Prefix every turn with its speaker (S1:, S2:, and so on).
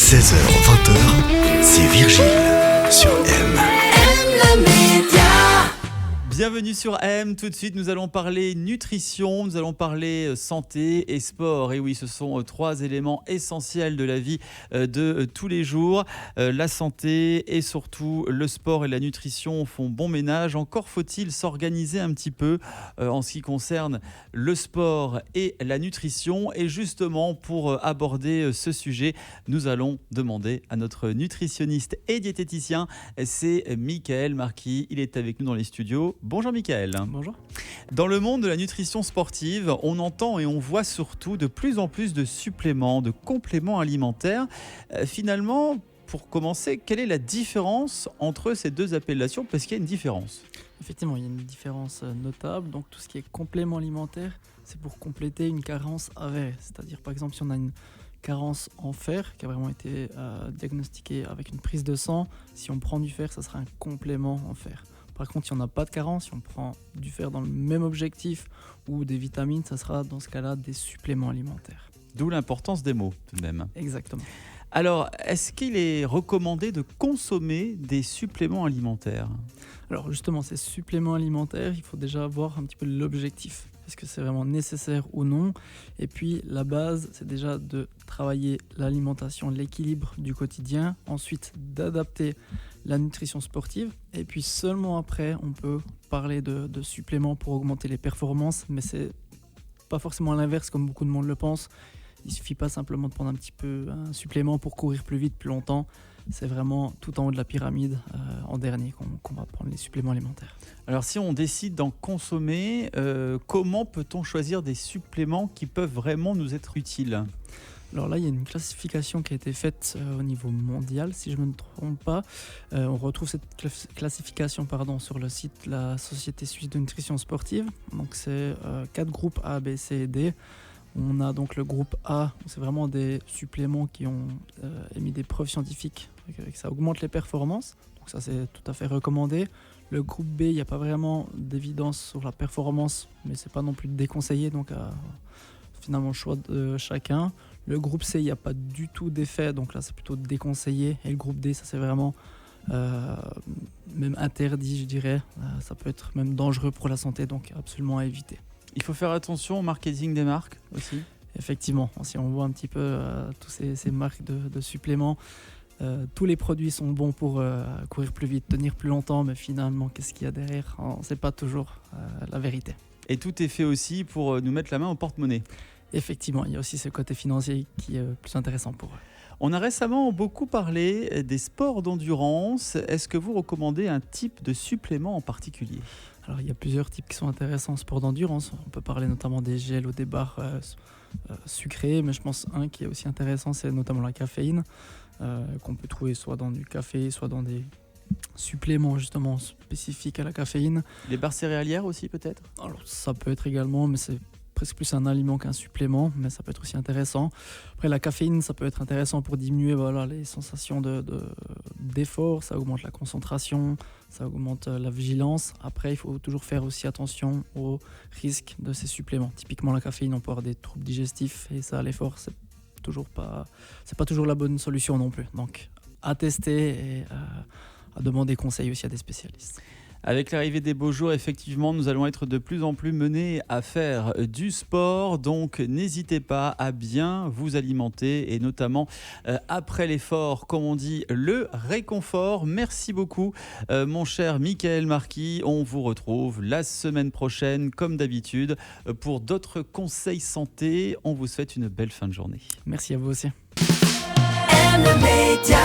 S1: 16h-20h, c'est Virgile sur M.
S2: Bienvenue sur AM, tout de suite nous allons parler nutrition, nous allons parler santé et sport. Et oui, ce sont trois éléments essentiels de la vie de tous les jours. La santé et surtout le sport et la nutrition font bon ménage. Encore faut-il s'organiser un petit peu en ce qui concerne le sport et la nutrition. Et justement, pour aborder ce sujet, nous allons demander à notre nutritionniste et diététicien, c'est Michael Marquis. Il est avec nous dans les studios. Bonjour Michael.
S3: Bonjour.
S2: Dans le monde de la nutrition sportive, on entend et on voit surtout de plus en plus de suppléments, de compléments alimentaires. Finalement, pour commencer, quelle est la différence entre ces deux appellations? Parce qu'il y a une différence.
S3: Effectivement, il y a une différence notable. Donc tout ce qui est complément alimentaire, c'est pour compléter une carence avérée. C'est-à-dire par exemple si on a une carence en fer qui a vraiment été diagnostiquée avec une prise de sang, si on prend du fer, ça sera un complément en fer. Par contre, si on n'a pas de carence, si on prend du fer dans le même objectif ou des vitamines, ça sera dans ce cas-là des suppléments alimentaires.
S2: D'où l'importance des mots tout de même.
S3: Exactement.
S2: Alors, est-ce qu'il est recommandé de consommer des suppléments alimentaires?
S3: Alors justement, ces suppléments alimentaires, il faut déjà voir un petit peu l'objectif. Est-ce que c'est vraiment nécessaire ou non? Et puis la base, c'est déjà de travailler l'alimentation, l'équilibre du quotidien. Ensuite, d'adapter la nutrition sportive. Et puis seulement après, on peut parler de suppléments pour augmenter les performances. Mais c'est pas forcément à l'inverse comme beaucoup de monde le pense. Il suffit pas simplement de prendre un petit peu un supplément pour courir plus vite, plus longtemps. C'est vraiment tout en haut de la pyramide, en dernier, qu'on va prendre les suppléments alimentaires.
S2: Alors si on décide d'en consommer, comment peut-on choisir des suppléments qui peuvent vraiment nous être utiles?
S3: Alors là, il y a une classification qui a été faite au niveau mondial, si je ne me trompe pas. On retrouve cette classification sur le site de la Société suisse de nutrition sportive. Donc c'est 4 groupes A, B, C et D. On a donc le groupe A, c'est vraiment des suppléments qui ont émis des preuves scientifiques, que ça augmente les performances. Donc ça, c'est tout à fait recommandé. Le groupe B, il n'y a pas vraiment d'évidence sur la performance, mais c'est pas non plus déconseillé, donc finalement choix de chacun. Le groupe C, il n'y a pas du tout d'effet, donc là c'est plutôt déconseillé. Et le groupe D, ça c'est vraiment même interdit, je dirais. Ça peut être même dangereux pour la santé, donc absolument à éviter.
S2: Il faut faire attention au marketing des marques aussi.
S3: Effectivement, si on voit un petit peu tous ces marques de suppléments, tous les produits sont bons pour courir plus vite, tenir plus longtemps, mais finalement, qu'est-ce qu'il y a derrière? On ne sait pas toujours la vérité.
S2: Et tout est fait aussi pour nous mettre la main au porte-monnaie.
S3: Effectivement, il y a aussi ce côté financier qui est plus intéressant pour eux.
S2: On a récemment beaucoup parlé des sports d'endurance. Est-ce que vous recommandez un type de supplément en particulier?
S3: Alors, il y a plusieurs types qui sont intéressants en sport d'endurance. On peut parler notamment des gels ou des barres sucrées, mais je pense un qui est aussi intéressant, c'est notamment la caféine, qu'on peut trouver soit dans du café, soit dans des suppléments justement spécifiques à la caféine.
S2: Les barres céréalières aussi peut-être?
S3: Alors, ça peut être également, mais c'est presque plus un aliment qu'un supplément, mais ça peut être aussi intéressant. Après, la caféine, ça peut être intéressant pour diminuer les sensations d'effort, ça augmente la concentration, ça augmente la vigilance. Après, il faut toujours faire aussi attention aux risques de ces suppléments. Typiquement, la caféine, on peut avoir des troubles digestifs et ça, à l'effort, c'est pas toujours la bonne solution non plus. Donc, à tester et à demander conseil aussi à des spécialistes.
S2: Avec l'arrivée des beaux jours, effectivement, nous allons être de plus en plus menés à faire du sport. Donc, n'hésitez pas à bien vous alimenter et notamment après l'effort, comme on dit, le réconfort. Merci beaucoup, mon cher Michael Marquis. On vous retrouve la semaine prochaine, comme d'habitude, pour d'autres conseils santé. On vous souhaite une belle fin de journée.
S3: Merci à vous aussi.
S4: M Média.